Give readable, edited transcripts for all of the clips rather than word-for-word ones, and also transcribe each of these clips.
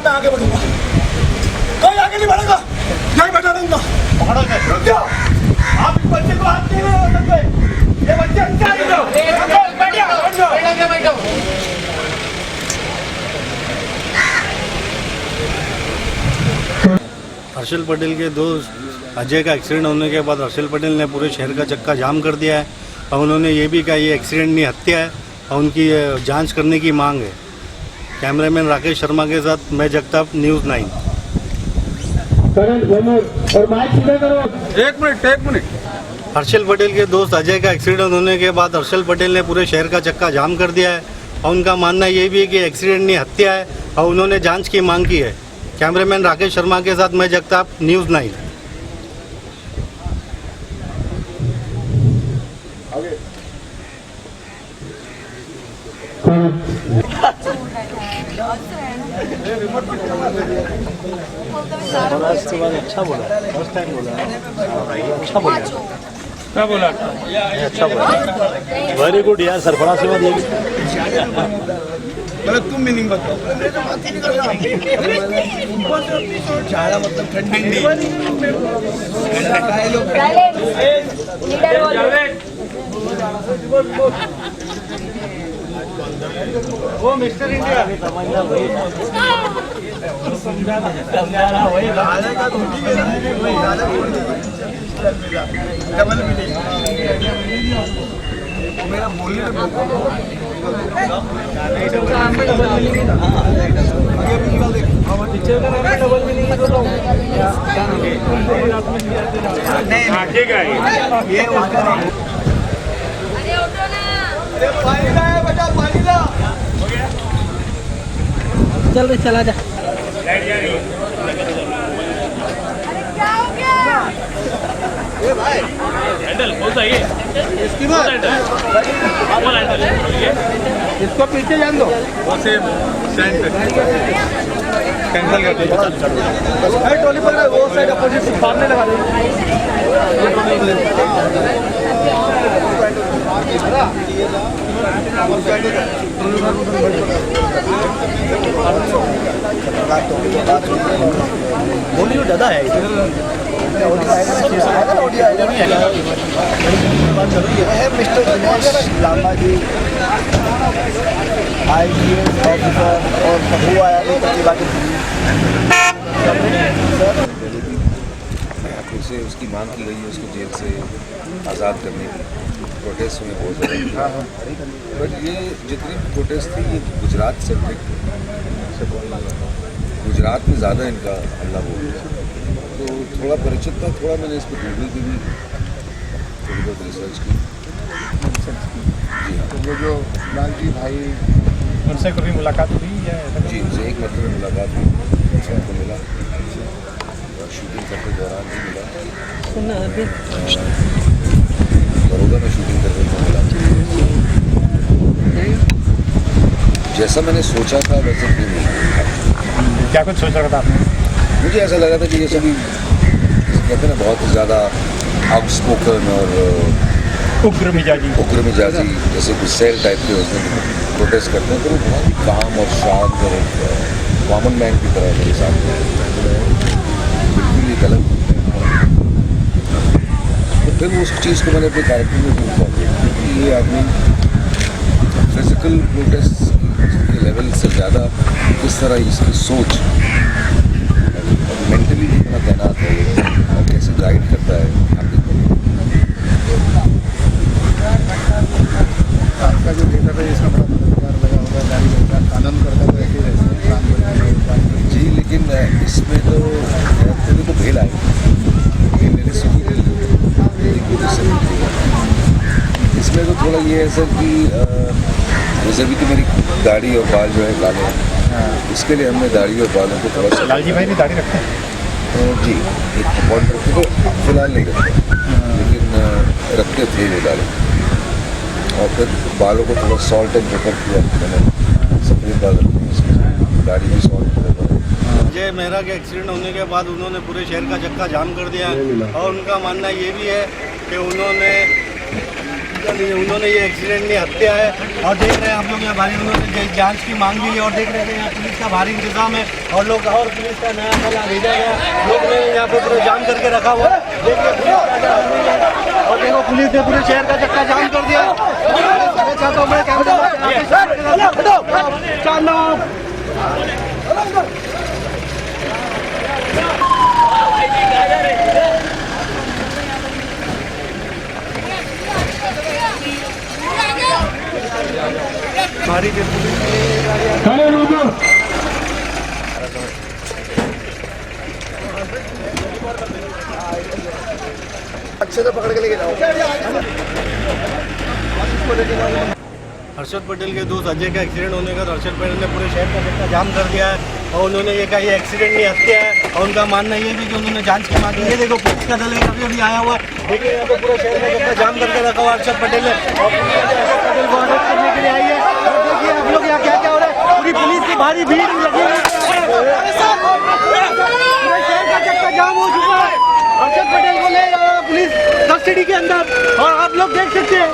मैं आगे बढ़ूंगा, कोई आगे नहीं बढ़ेगा, यहीं बैठा रहूंगा। रुक जाओ, आप इस बच्चे को हाथ नहीं लगा सकते, ये बच्चे अच्छा है। हर्षल पटेल के दोस्त अजय का एक्सीडेंट होने के बाद हर्षल पटेल ने पूरे शहर का चक्का जाम कर दिया है और उन्होंने ये भी कहा ये एक्सीडेंट नहीं हत्या है और उनकी जांच करने की मांग है। कैमरामैन राकेश शर्मा के साथ मैं जगताप, न्यूज़ 9। एक मिनट। हर्षल पटेल के दोस्त अजय का एक्सीडेंट होने के बाद हर्षल पटेल ने पूरे शहर का चक्का जाम कर दिया है और उनका मानना ये भी है कि एक्सीडेंट नहीं हत्या है और उन्होंने जांच की मांग की है। कैमरामैन राकेश शर्मा के साथ मैं जगताप, न्यूज़ 9। अच्छा बोला, फर्स्ट टाइम बोला, अच्छा बोला, क्या बोला? अच्छा बोला, वेरी गुड यार, सरफराज से बात लगी। मतलब तुम मीनिंग बताओ। ज़्यादा मतलब ठंडी वो मिस्टर इंडिया मेरा बोलने चल रही, चला जा। हैंडल कौन सा ये? इसकी बात हैंडल इसको पीछे जान दो, वो से सेंट कैंसिल कर दो। ट्रॉली पर वो साइड अपोजिट सामने लगा दो। बोलिए ज़्यादा है मिस्टर दिनेश लांबा जी, IPS ऑफिसर और हुआ से उसकी मांग की गई है उसको जेल से आज़ाद करने की। प्रोटेस्ट में बहुत ज़्यादा, बट ये जितनी प्रोटेस्ट थी ये गुजरात सेंट्रिक, गुजरात में ज़्यादा इनका हल्ला हो गया, तो थोड़ा परिचित था, थोड़ा मैंने इस पर गूगल पे भी थोड़ी बहुत रिसर्च की। जी हाँ, वो जो लालजी भाई उनसे कभी मुलाकात हुई है? जी उनसे एक मतलब मुलाकात हुई, सबको मिला, शूटिंग करते दौरान भी मिला, बड़ौदा में शूटिंग करते हुए मिला। जैसा मैंने सोचा था वैसे भी नहीं। क्या कुछ सोचा था आपने? मुझे ऐसा लगा था कि ये सभी कहते हैं ना बहुत ज़्यादा आउटस्पोकन और उग्र मिजाजी जैसे कुछ सेल टाइप के होते हैं, प्रोटेस्ट करते हैं, तो वो बहुत ही काम और शांत और एक कॉमन मैन की तरह मेरे सामने बिल्कुल ही गलत। तो फिर उस चीज़ को मैंने अपने कैरेक्टर में ढूंढा क्योंकि ये आदमी फिजिकल प्रोटेस्ट के लेवल से ज़्यादा किस तरह इसकी सोच मेंटली कितना तैनात है और कैसे गाइड करता है। आपका जो थिएटर है इसका बड़ा मददगार लगा होगा, आनंद करता हुआ कि जी, लेकिन इसमें तो मेरे को भेल आई, ये मेरे सुपीरियर इसमें तो थोड़ा ये है सर कि जैसे भी कि मेरी दाढ़ी और बाल जो है काले हैं, इसके लिए हमने दाढ़ी और बालों को थोड़ा सा लालजी भाई ने दाढ़ी रखते हैं? जी एक पॉइंट रखते तो फिलहाल नहीं रखते, लेकिन रखते थे वो दाढ़ी, और फिर बालों को थोड़ा सॉल्ट एंड पेपर किया मैंने, सफ़ेद बाल रखते हैं इसमें, दाढ़ी भी सॉल्ट पेपर। अजय मेहरा के एक्सीडेंट होने के बाद उन्होंने पूरे शहर का चक्का जाम कर दिया और उनका मानना ये भी है कि उन्होंने उन्होंने ये एक्सीडेंट नहीं हत्या है। और देख रहे हैं आप लोग यहाँ भारी उन्होंने जांच की मांग भी है और देख रहे हैं यहाँ पुलिस का भारी इंतजाम है और लोग और पुलिस का नया मामला भेजा गया। लोग ने यहाँ पे पूरा जाम करके रखा हुआ है। देखिए और देखो पुलिस ने पूरे शहर का चक्का जाम कर दिया। भारी अच्छे से पकड़ के लेके जाओ। हर्षद पटेल के दोस्त अजय का एक्सीडेंट होने का तो हर्षद पटेल ने पूरे शहर का चक्का जाम कर दिया है और उन्होंने ये कहा ये एक्सीडेंट नहीं हत्या है। और उनका मानना ये भी कि उन्होंने जांच की मांग की है। देखो पुलिस का दल अभी अभी आया हुआ है। देखिए यहाँ पे पूरे शहर का चक्का जाम करके रखा हुआ हर्षद पटेल ने और हर्षद पटेल को अरेस्ट करने के लिए आई है। और देखिए आप लोग यहाँ क्या क्या हो रहा है, पूरी पुलिस की भारी भीड़ लगी है। पूरे शहर का चक्का जाम हो चुका है। हर्षद पटेल को ले जा रहा है पुलिस कस्टडी के अंदर और आप लोग देख सकते हैं।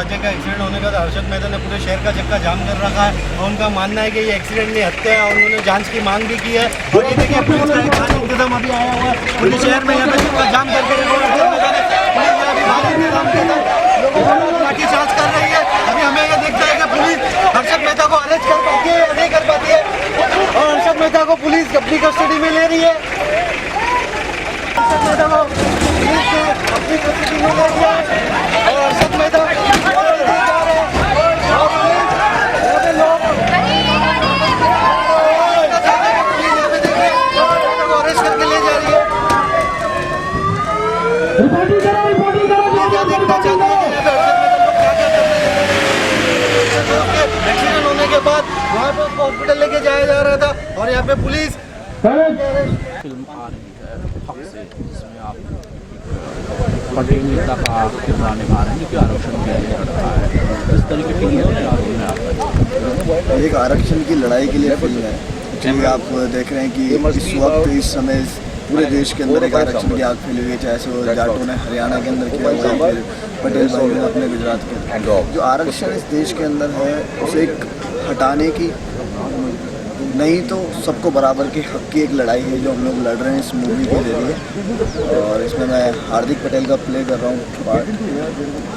अजय का एक्सीडेंट होने का तो हर्षद मेहता ने पूरे शहर का चक्का जाम कर रखा है और उनका मानना है कि ये एक्सीडेंट नहीं हत्या है और उन्होंने जांच की मांग भी की है। और ये देखिए पुलिस का एक खास इंतजाम अभी आया हुआ है। पूरे शहर में यहाँ पे चक्का जाम करके लाठीचार्ज कर रही है। अभी हमें ये दिखता है कि पुलिस हर्षद मेहता को अरेस्ट कर पाती है या नहीं कर पाती है और हर्षद मेहता को पुलिस अपनी कस्टडी में ले रही है। हर्षद मेहता को पुलिस अपनी कस्टडी में ले रही है और हर्षद मेहता एक्सीडेंट होने के बाद वहाँ पे हॉस्पिटल लेके जाया जा रहा था और यहाँ पे पुलिस फिल्म आ रही है हक से, जिसमें आप पटेल नेता का किरदार निभा रहे हैं जो कि आरक्षण के लिए लड़ रहा है। इस तरीके की एक आरक्षण की लड़ाई के लिए फिल्म है जी। आप देख रहे हैं कि इस वक्त इस समय पूरे देश के अंदर एक आरक्षण की आग फैली हुई है, चाहे वो जाटों ने हरियाणा के अंदर किया हुआ है, पटेल भाई ने अपने गुजरात के अंदर। जो आरक्षण इस देश के अंदर है उसे एक हटाने की नहीं तो सबको बराबर के हक की एक लड़ाई है जो हम लोग लड़ रहे हैं इस मूवी के जरिए। और इसमें मैं हार्दिक पटेल का प्ले कर रहा हूँ पार्ट।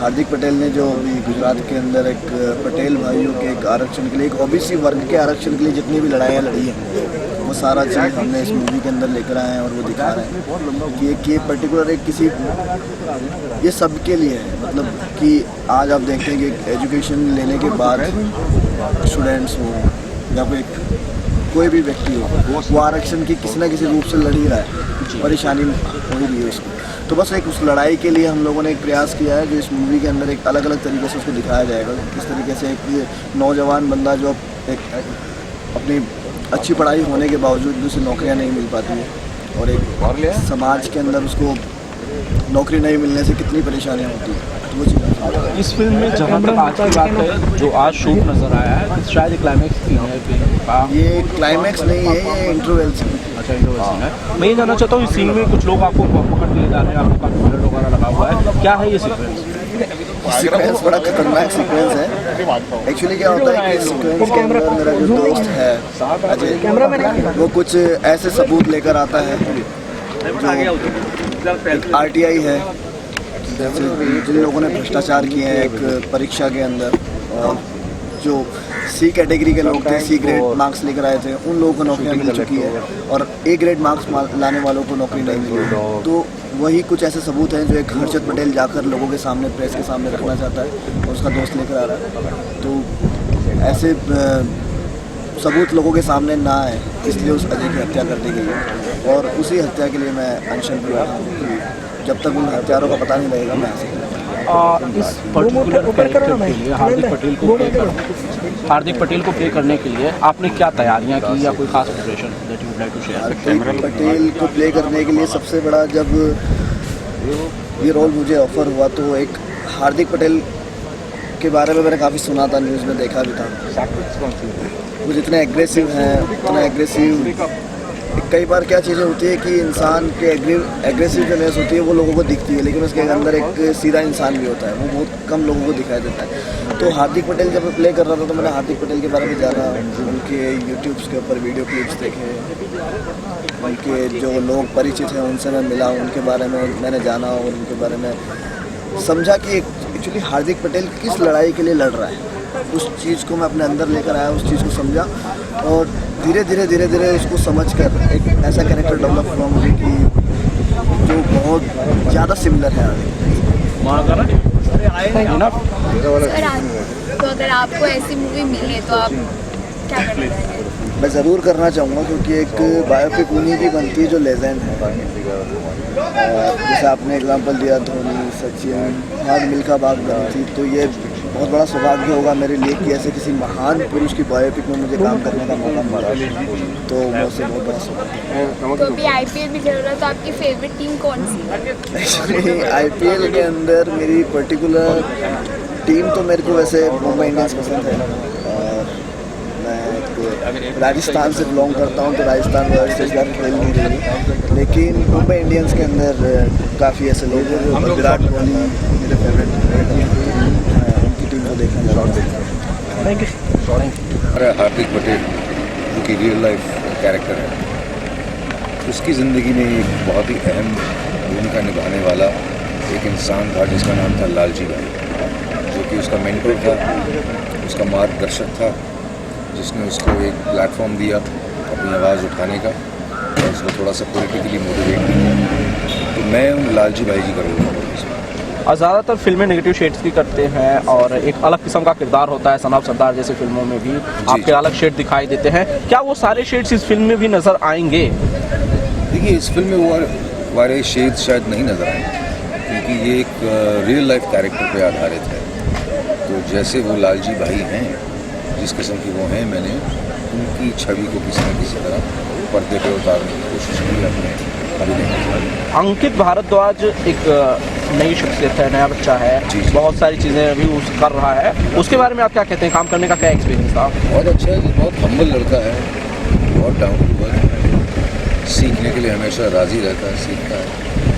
हार्दिक पटेल ने जो अभी गुजरात के अंदर एक पटेल भाइयों के एक आरक्षण के लिए, एक ओबीसी वर्ग के आरक्षण के लिए जितनी भी लड़ाइयाँ लड़ी हैं वो सारा चीज़ हमने इस मूवी के अंदर लेकर आए हैं और वो दिखा रहे हैं कि एक पर्टिकुलर एक किसी ये सब के लिए है। मतलब कि आज आप देखते हैं कि एजुकेशन लेने के बाद स्टूडेंट्स हो या फिर कोई भी व्यक्ति हो वो आरक्षण की किसी न किसी रूप से लड़ ही रहा है, परेशानी हो ही रही है उसको। तो बस एक उस लड़ाई के लिए हम लोगों ने एक प्रयास किया है जो इस मूवी के अंदर एक अलग अलग तरीके से उसको दिखाया जाएगा। किस तरीके से एक नौजवान बंदा जो एक अपनी अच्छी पढ़ाई होने के बावजूद भी उसे नौकरियाँ नहीं मिल पाती है और एक समाज के अंदर उसको नौकरी नहीं मिलने से कितनी परेशानियाँ होती हैं। तो वो चीज़ इस फिल्म में जहाँ तक आज की बात है जो आज शूट नजर आया है शायद क्लाइमैक्स की है फिल्म का। ये क्लाइमैक्स नहीं है, ये इंटरवल्स है। अच्छा इंटरवल है। मैं ये जानना चाहता हूँ इस सीन में कुछ लोग आपको पकड़ लिए जा रहे हैं, आपको काफी बुलेट वगैरह लगा हुआ है, क्या है ये सीक्वेंस? सीक्वेंस बड़ा खतरनाक सीक्वेंस है। एक्चुअली क्या होता है कि सीक्वेंस के अंदर मेरा जो दोस्त है अजय, वो कुछ ऐसे सबूत लेकर आता है जो RTI है, जैसे जिन लोगों ने भ्रष्टाचार किए हैं एक परीक्षा के अंदर और जो C कैटेगरी के लोग थे, C ग्रेड मार्क्स लेकर आए थे, उन लोगों को नौकरियां मिल चुकी है और A ग्रेड मार्क्स लाने वालों को नौकरी नहीं मिली। तो वही कुछ ऐसे सबूत हैं जो एक हर्षद पटेल जाकर लोगों के सामने, प्रेस के सामने रखना चाहता है और उसका दोस्त लेकर आ रहा है। तो ऐसे सबूत लोगों के सामने ना आए इसलिए उस अजय की हत्या कर दी गई है और उसी हत्या के लिए मैं अनशन पर बैठा हूँ। जब तक उन हत्यारों का पता नहीं लगेगा मैं ऐसे इस पर्टिकुलर कैरेक्टर के लिए हार्दिक पटेल को प्ले करने के लिए आपने क्या तैयारियां की या कोई खास preparation that you would like to share? Hardik Patel को प्ले करने के लिए सबसे बड़ा, जब ये रोल मुझे ऑफर हुआ तो एक हार्दिक पटेल के बारे में मैंने काफ़ी सुना था, न्यूज़ में देखा भी था। वो जितने एग्रेसिव हैं, उतना एग्रेसिव, कई बार क्या चीज़ें होती है कि इंसान के एग्रेसिवनेस होती है वो लोगों को दिखती है, लेकिन उसके अंदर एक सीधा इंसान भी होता है, वो बहुत कम लोगों को दिखाई देता है। तो हार्दिक पटेल जब मैं प्ले कर रहा था तो मैंने हार्दिक पटेल के बारे में जाना, उनके यूट्यूब्स के ऊपर वीडियो क्लिप्स देखे, उनके जो लोग परिचित हैं उनसे मैं मिला, उनके बारे में मैंने जाना और उनके बारे में समझा कि एक्चुअली हार्दिक पटेल किस लड़ाई के लिए लड़ रहा है। उस चीज़ को मैं अपने अंदर लेकर आया, उस चीज़ को समझा और धीरे धीरे उसको समझकर एक ऐसा कैरेक्टर डेवलप हुआ मुझे कि जो बहुत ज़्यादा सिमिलर है तो अगर आपको ऐसी मूवी मिले तो आप क्या करना चाहेंगे? मैं ज़रूर करना चाहूँगा, क्योंकि एक बायोपिक उन्हीं की बनती है जो लेजेंड है। जैसे आपने एग्जांपल दिया धोनी, सचिन, भाग मिल्खा भाग बनी थी, तो ये बहुत बड़ा सौभाग्य होगा मेरे लिए कि ऐसे किसी महान पुरुष की बायोपिक में मुझे काम करने का मौका मिला, तो मुझसे बहुत बड़ा सौभाग्य। तो अभी IPL भी चल रहा है, तो आपकी फेवरेट टीम कौन सी है? एक्चुअली IPL के अंदर मेरी पर्टिकुलर टीम तो मेरे को वैसे मुंबई इंडियंस पसंद है, और मैं राजस्थान से बिलोंग करता हूँ, तो राजस्थान रॉयल्स इस बार खेल नहीं रही, लेकिन मुंबई इंडियंस के अंदर काफ़ी ऐसे लोग हैं। विराट कोहली मेरे फेवरेट, उनकी टीम को देखना चाहता हूँ। हार्दिक पटेल जो कि रियल लाइफ कैरेक्टर है, उसकी ज़िंदगी में एक बहुत ही अहम भूमिका निभाने वाला एक इंसान था जिसका नाम था लालजी भाई, जो कि उसका मेंटर था, उसका मार्गदर्शक था, जिसने उसको एक प्लेटफॉर्म दिया अपनी आवाज़ उठाने का और उसको थोड़ा सा पॉलिटिकली मोटिवेट किया। तो मैं उन लालजी भाई जी का रोल करूँगा। और ज़्यादातर फिल्में नेगेटिव शेड्स की करते हैं और एक अलग किस्म का किरदार होता है, सन ऑफ सरदार जैसी फिल्मों में भी आपके अलग शेड दिखाई देते हैं। क्या वो सारे शेड्स इस फिल्म में भी नज़र आएंगे? देखिए, इस फिल्म में वो वाले शेड्स शायद नहीं नज़र आए, क्योंकि ये एक रियल लाइफ कैरेक्टर पे आधारित है। तो जैसे वो लालजी भाई हैं, जिस किस्म की वो हैं, मैंने उनकी छवि को किसी न किसी तरह पर्दे पे उतारने की कोशिश की अपने अभिनय में। अंकित भारद्वाज एक नई शख्सियत है, नया बच्चा है, बहुत सारी चीज़ें अभी कर रहा है, उसके बारे में आप क्या कहते हैं? काम करने का क्या एक्सपीरियंस था? बहुत अच्छा है, बहुत हम्बल लड़का है, बहुत डाउन टू अर्थ है, सीखने के लिए हमेशा राज़ी रहता है, सीखता है,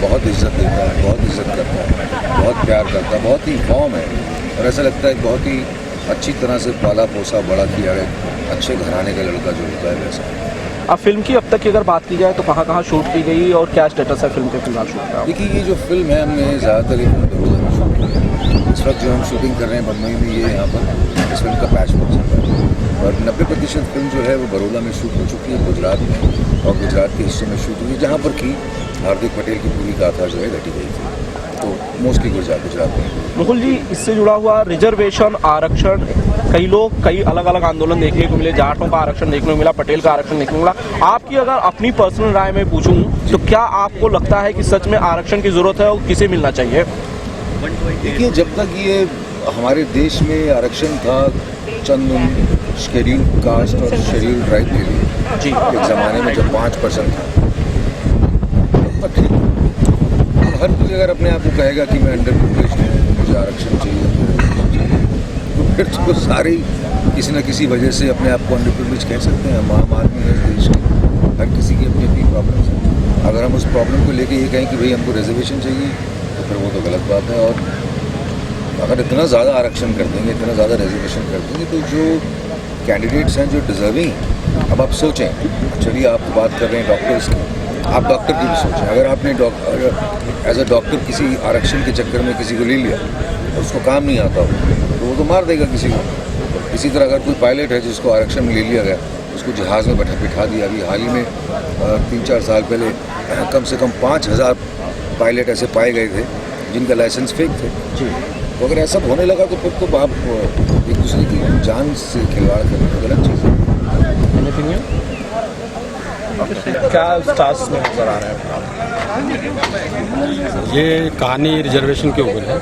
बहुत इज्जत देता है, बहुत इज्जत करता है, बहुत प्यार करता है, बहुत ही फॉर्म है और ऐसा लगता है बहुत ही अच्छी तरह से पाला पोसा बड़ा किया है, अच्छे घराने का लड़का जो होता है वैसा। अब फिल्म की अब तक की अगर बात की जाए तो कहाँ शूट की गई और क्या स्टेटस है फिल्म के फिलहाल शूट का? देखिए, ये जो फिल्म है हमने ज़्यादातर ये फिल्म बड़ौदा में शूट की है। इस वक्त जो हम शूटिंग कर रहे हैं बम्बई में, ये यहाँ पर इस फिल्म का पैच वर्क चल रहा है और 90% फिल्म जो है वो बड़ौदा में शूट हो चुकी है, गुजरात में, और गुजरात के हिस्सों में शूट हुई है, जहाँ पर कि हार्दिक पटेल की पूरी गाथा जो है घटी गई थी। तो मोस्टली गुजरात में। मुकुल जी, इससे जुड़ा हुआ रिजर्वेशन, आरक्षण, कई लोग कई अलग अलग आंदोलन देखने को मिले, जाटों का आरक्षण देखने को मिला, पटेल का आरक्षण देखने को मिला। आपकी अगर अपनी पर्सनल राय में पूछूं तो क्या आपको लगता है कि सच में आरक्षण की जरूरत है और किसे मिलना चाहिए? देखिए, जब तक ये हमारे देश में आरक्षण था चंद शेड्यूल्ड कास्ट और शेड्यूल्ड ट्राइब के लिए, जी, एक ज़माने में जब 5% था, तब ठीक। हर कोई अगर अपने आप को कहेगा कि मैं अंडर प्रिविलेज हूँ, मुझे आरक्षण चाहिए, तो फिर तो सारे किसी न किसी वजह से अपने आप को अंडर प्रिविलेज कह सकते हैं। हम आम आदमी है देश के, हर किसी की अपनी अपनी प्रॉब्लम्स हैं। अगर हम उस प्रॉब्लम को लेके ये कहें कि भाई हमको रिजर्वेशन चाहिए, तो फिर वो तो गलत बात है। और अगर इतना ज़्यादा आरक्षण कर देंगे, इतना ज़्यादा रिजर्वेशन कर देंगे, तो जो कैंडिडेट्स हैं जो डिजर्विंग, अब आप सोचें, चलिए आप बात कर रहे हैं डॉक्टर्स की, आप डॉक्टर की भी सोचें। अगर आपने एज अ डॉक्टर किसी आरक्षण के चक्कर में किसी को ले लिया और उसको काम नहीं आता हो, तो वो तो मार देगा किसी को। इसी तरह अगर कोई पायलट है जिसको आरक्षण में ले लिया गया, उसको जहाज़ में बिठा दिया। अभी हाल ही में 3-4 साल पहले कम से कम 5000 पायलट ऐसे पाए गए थे जिनका लाइसेंस फेक थे। तो अगर ऐसा होने लगा तो फिर तो आप एक दूसरे की जान से खिलवाड़ करने की गलत चीज़ है। क्या स्टार्स में नजर आ रहा है? ये कहानी रिजर्वेशन के ऊपर है,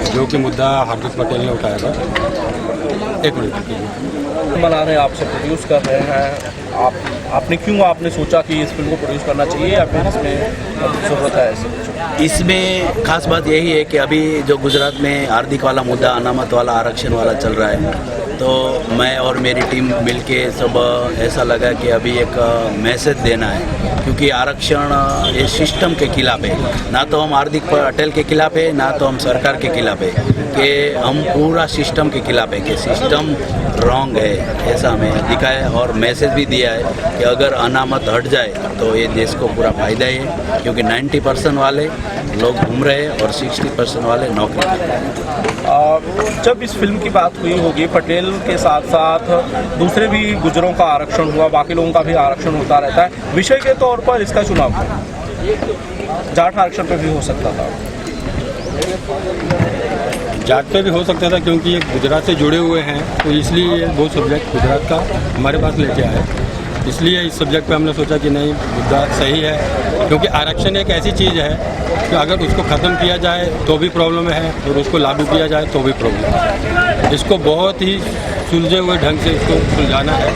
जो कि मुद्दा हार्दिक पटेल ने उठाया था। एक मिनट बना रहे हैं, आपसे प्रोड्यूस कर रहे हैं, आपने सोचा कि इस फिल्म को प्रोड्यूस करना चाहिए या फिर इसमें ज़रूरत है ऐसे? इसमें खास बात यही है कि अभी जो गुजरात में हार्दिक वाला मुद्दा, अनामत वाला, आरक्षण वाला चल रहा है, तो मैं और मेरी टीम मिलके सब ऐसा लगा कि अभी एक मैसेज देना है, क्योंकि आरक्षण ये सिस्टम के खिलाफ है। ना तो हम हार्दिक पटेल के खिलाफ है, ना तो हम सरकार के खिलाफ है, कि हम पूरा सिस्टम के खिलाफ है, कि सिस्टम रॉन्ग है, ऐसा हमें दिखाया और मैसेज भी दिया है कि अगर अनामत हट जाए तो ये देश को पूरा फायदा है, क्योंकि 90% वाले लोग घूम रहे हैं और 60% वाले नौकरी कर रहे हैं। जब इस फिल्म की बात हुई होगी, पटेल के साथ साथ दूसरे भी गुजरों का आरक्षण हुआ, बाकी लोगों का भी आरक्षण होता रहता है, विषय के तौर पर इसका चुनाव जाट आरक्षण पे भी हो सकता था। जाट पे भी हो सकता था, क्योंकि ये गुजरात से जुड़े हुए हैं, तो इसलिए वो सब्जेक्ट गुजरात का हमारे पास लेके आए। इसलिए इस सब्जेक्ट पे हमने सोचा कि नहीं, मुद्दा सही है, क्योंकि आरक्षण एक ऐसी चीज़ है कि अगर उसको ख़त्म किया जाए तो भी प्रॉब्लम है और उसको लागू किया जाए तो भी प्रॉब्लम है। इसको बहुत ही सुलझे हुए ढंग से इसको सुलझाना है।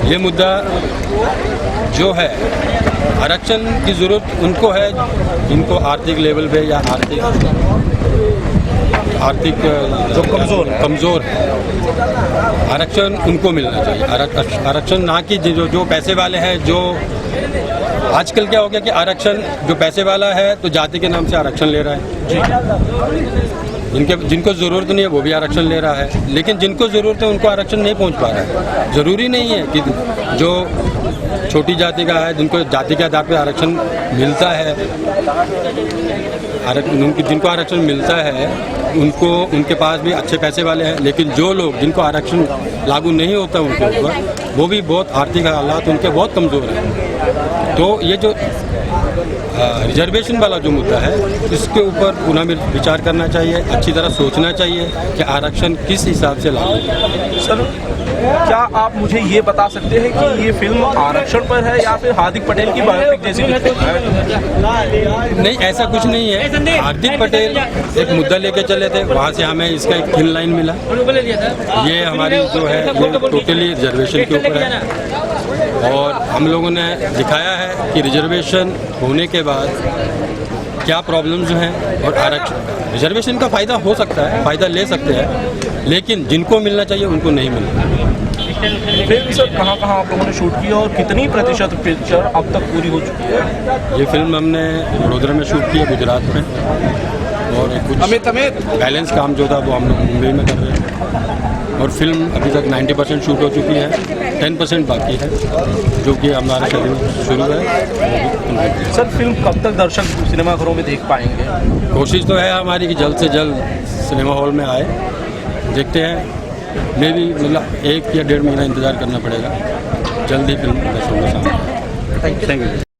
ये मुद्दा जो है, आरक्षण की ज़रूरत उनको है जिनको आर्थिक लेवल पे या आर्थिक जो कमज़ोर है, आरक्षण उनको मिलना चाहिए। आरक्षण ना कि जो पैसे वाले हैं। जो आजकल क्या हो गया कि आरक्षण जो पैसे वाला है तो जाति के नाम से आरक्षण ले रहा है, जिनको ज़रूरत नहीं है वो भी आरक्षण ले रहा है, लेकिन जिनको ज़रूरत है उनको आरक्षण नहीं पहुंच पा रहा है। ज़रूरी नहीं है कि जो छोटी जाति का है, जिनको जाति के आधार पर आरक्षण मिलता है, जिनको आरक्षण मिलता है उनके पास भी अच्छे पैसे वाले हैं, लेकिन जो लोग जिनको आरक्षण लागू नहीं होता उनके ऊपर, वो भी बहुत आर्थिक हालात उनके बहुत कमज़ोर हैं। तो ये जो रिजर्वेशन वाला जो मुद्दा है, इसके ऊपर पुनः विचार करना चाहिए, अच्छी तरह सोचना चाहिए कि आरक्षण किस हिसाब से लागू है। सर, क्या आप मुझे ये बता सकते हैं कि ये फिल्म आरक्षण पर है या फिर हार्दिक पटेल की बायोपिक जैसी फिल्म है? नहीं, ऐसा कुछ नहीं है। हार्दिक पटेल एक मुद्दा लेके चले थे, वहाँ से हमें इसका एक थिन लाइन मिला। ये हमारी जो है ये टोटली रिजर्वेशन के ऊपर है, और हम लोगों ने दिखाया है कि रिजर्वेशन होने के बाद क्या प्रॉब्लम्स हैं, और आरक्षण रिजर्वेशन का फ़ायदा हो सकता है, फ़ायदा ले सकते हैं, लेकिन जिनको मिलना चाहिए उनको नहीं मिलना। फिल्म सर कहाँ आप लोगों ने शूट किया और कितनी प्रतिशत पिक्चर अब तक पूरी हो चुकी है? ये फिल्म हमने वडोदरा में शूट किया, गुजरात में, और कुछ बैलेंस काम जो था वो हम लोग मुंबई में कर रहे हैं, और फिल्म अभी तक 90% शूट हो चुकी है, 10% बाकी है, जो कि हमारा शेड्यूल शुरू है। सर, फिल्म कब तक दर्शक सिनेमाघरों में देख पाएंगे? कोशिश तो है हमारी कि जल्द से जल्द सिनेमा हॉल में आए, देखते हैं। मे भी मतलब 1 या 1.5 महीना इंतज़ार करना पड़ेगा, जल्द ही फिल्म दर्शकों के सामने। Thank you.